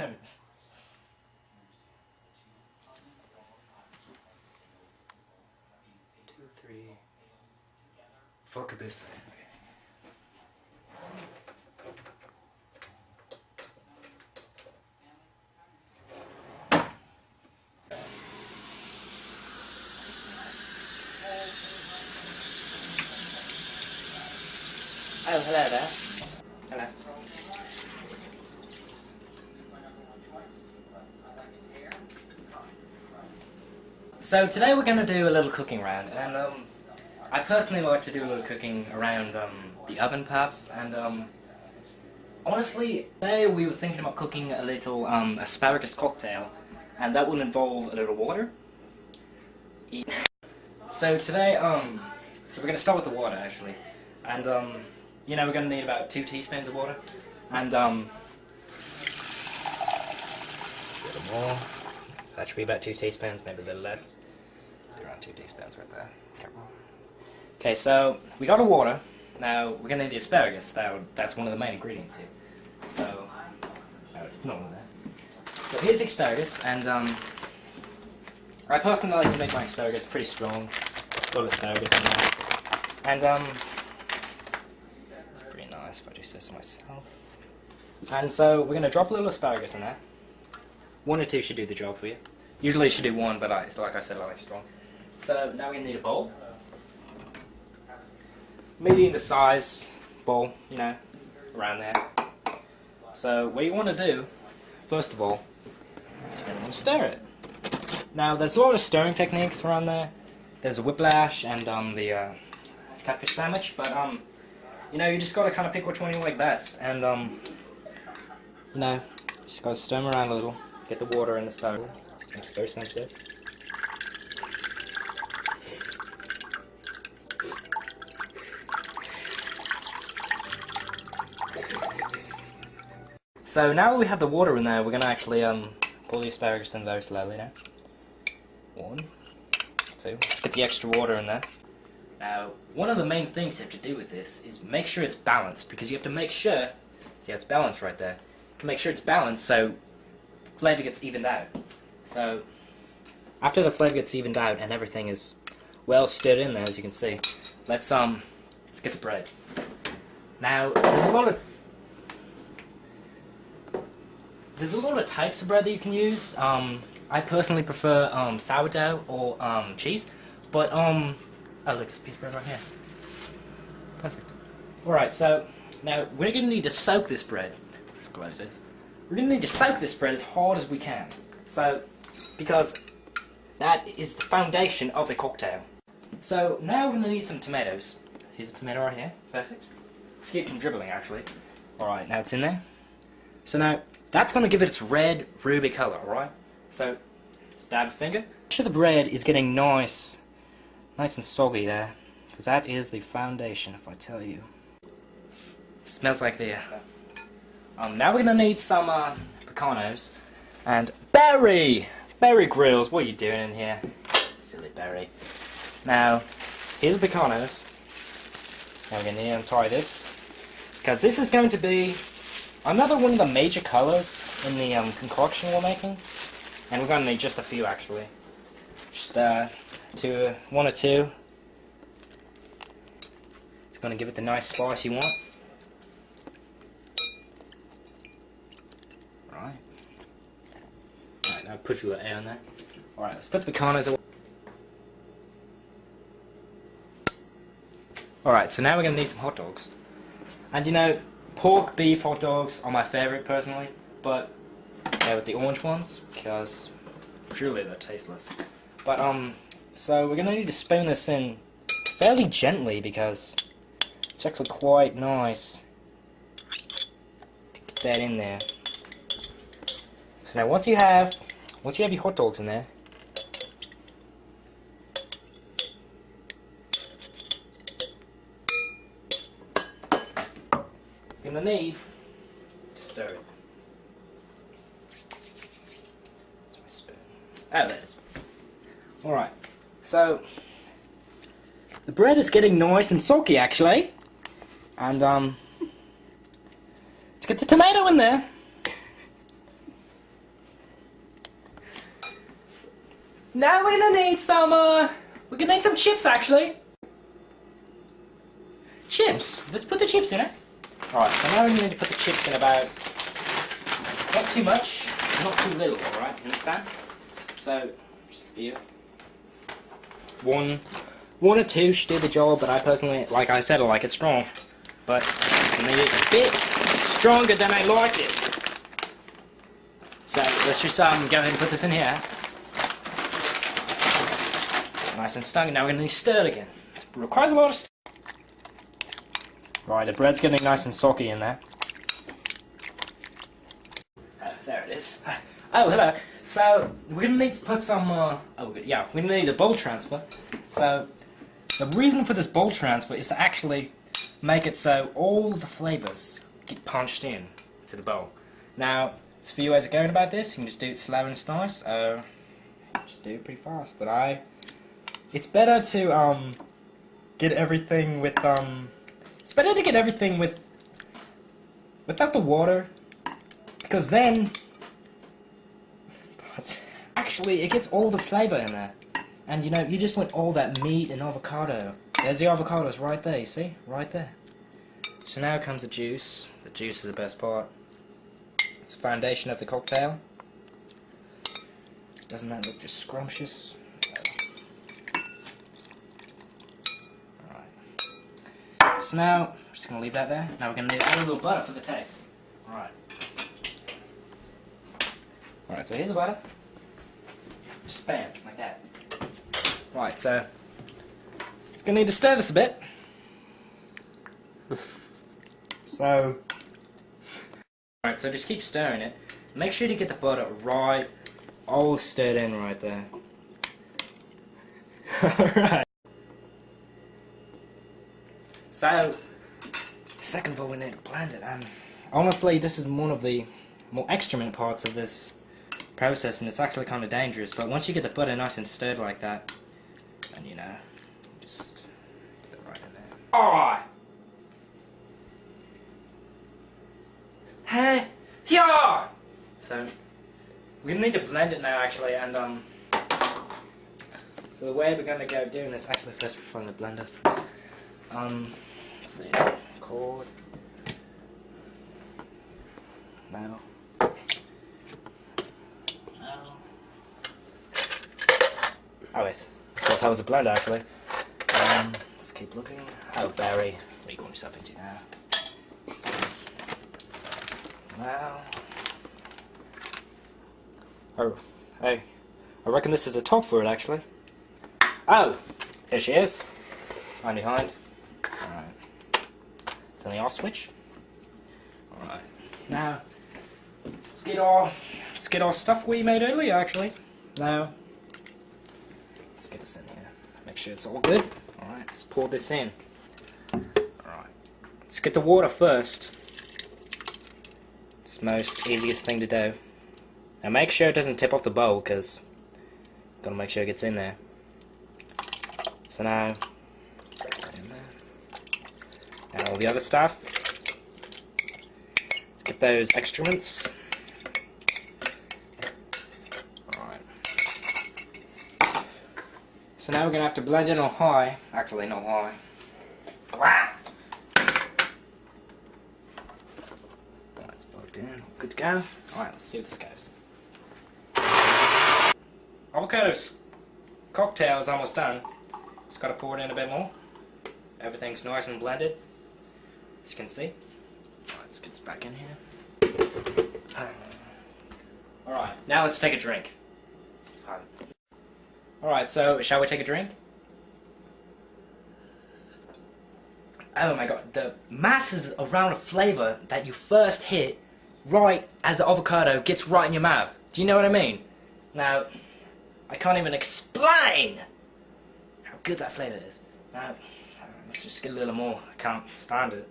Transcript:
Two, three, four caboose. Oh, hello there. Hello. So today we're going to do a little cooking round, and I personally like to do a little cooking around the oven perhaps, and honestly today we were thinking about cooking a little asparagus cocktail, and that will involve a little water. So today so we're going to start with the water actually, and you know, we're going to need about 2 teaspoons of water, and a little more. That should be about 2 teaspoons, maybe a little less. It's around 2 teaspoons right there. Okay, so we got the water. Now we're going to need the asparagus. That's one of the main ingredients here. So, no, it's not one there. So here's the asparagus, and I personally like to make my asparagus pretty strong. Full asparagus in there. And it's pretty nice if I do say so myself. And so we're going to drop a little asparagus in there. 1 or 2 should do the job for you. Usually you should do 1, but like I said, I like strong. So now we're going to need a bowl. Medium size bowl, you know, around there. So what you want to do, first of all, is you're going to want to stir it. Now there's a lot of stirring techniques around there. There's a whiplash and the catfish sandwich, but you know, you just got to kind of pick which one you like best. And you know, just got to stir them around a little. Get the water in the stove. Makes it very sensitive. So now we have the water in there, we're going to actually pull the asparagus in very slowly now. 1, 2. Let's get the extra water in there. Now, one of the main things you have to do with this is make sure it's balanced, because you have to make sure, see how it's balanced right there, you can make sure it's balanced so flavor gets evened out. So after the flavor gets evened out and everything is well stirred in there, as you can see, let's get the bread. Now there's a lot of types of bread that you can use. I personally prefer sourdough or cheese, but oh look, it's a piece of bread right here. Perfect. Alright, so now we're going to need to soak this bread. Just close this. We're going to need to soak this bread as hard as we can. So, because that is the foundation of the cocktail. So now we're going to need some tomatoes. Here's a tomato right here. Perfect. Let's keep from dribbling actually. Alright, now it's in there. So now, that's going to give it its red ruby colour, alright? So, stab a finger. Make sure the bread is getting nice and soggy there. Because that is the foundation, if I tell you. Smells like the... now we're going to need some pecanos and berry grills. What are you doing in here, silly berry? Now here's the pecanos. Now we're going to need to untie this, because this is going to be another one of the major colours in the concoction we're making, and we're going to need just a few actually. Just 1 or 2. It's going to give it the nice spice you want. Alright, now push a little air on there. Alright, let's put the pecanos away. Alright, so now we're going to need some hot dogs. And you know, pork, beef hot dogs are my favourite personally, but yeah, with the orange ones, because truly they're tasteless. But so we're going to need to spoon this in fairly gently, because it's actually quite nice to get that in there. So now once you have your hot dogs in there, you're going to need to stir it. That's my spoon. Oh, there it is. Alright, so the bread is getting nice and soggy actually, and let's get the tomato in there. Now we're gonna need some chips actually. Chips. Let's put the chips in it. Alright, so now we need to put the chips in about, not too much, not too little, alright, understand? So, just a few. One or two should do the job, but I personally, like I said, I like it strong. But I need it a bit stronger than I like it. So let's just go ahead and put this in here. Nice and stung. Now we're going to stir it again. It requires a lot of stir. Right, the bread's getting nice and soggy in there. There it is. Oh, hello. So we're going to need to put some. we're going to need a bowl transfer. So the reason for this bowl transfer is to actually make it so all the flavors get punched in to the bowl. Now, there's a few ways of going about this. You can just do it slow and nice. Just do it pretty fast. But it's better to get everything with It's better to get everything without the water, because then actually it gets all the flavor in there. And you know, you just want all that meat and avocado. There's the avocados right there, you see? Right there. So now comes the juice. The juice is the best part. It's the foundation of the cocktail. Doesn't that look just scrumptious? Alright. So now, I'm just going to leave that there. Now we're going to add a little butter for the taste. Alright. Alright, so here's the butter. Just spam, like that. Right, so it's going to need to stir this a bit. So, alright, so just keep stirring it. Make sure to get the butter right, all stirred in right there. Alright. So, second of all, we need to blend it. And honestly, this is one of the more extreme parts of this process, and it's actually kind of dangerous. But once you get the butter nice and stirred like that, and you know, just get it right in there. Alright! Hey! Yeah! So, we need to blend it now actually, and so the way we're going to go doing this, actually first we'll find the blender first. Let's see, cord. Now. Oh wait, I thought that was a blender actually. Let's keep looking. Oh, Barry, what are you going yourself into now? Now. Oh, hey, I reckon this is the top for it actually. Oh, here she is. Right behind. Alright. Turn the off switch. Alright. Now, let's get our stuff we made earlier actually. Now, let's get this in here. Make sure it's all good. Alright, let's pour this in. Alright. Let's get the water first. It's the most easiest thing to do. Now make sure it doesn't tip off the bowl, because gotta make sure it gets in there. So now, all the other stuff. Let's get those excrements. Alright. So now we're gonna have to blend it on high. Actually, not high. Alright, it's plugged in. Good to go. Alright, let's see if this goes. Avocados cocktail is almost done. Just gotta pour it in a bit more. Everything's nice and blended, as you can see. Alright, let's get this back in here. Alright, now let's take a drink. Alright, so shall we take a drink? Oh my god, the masses around a flavour that you first hit right as the avocado gets right in your mouth. Do you know what I mean? Now, I can't even explain how good that flavour is. Now, let's just get a little more. I can't stand it.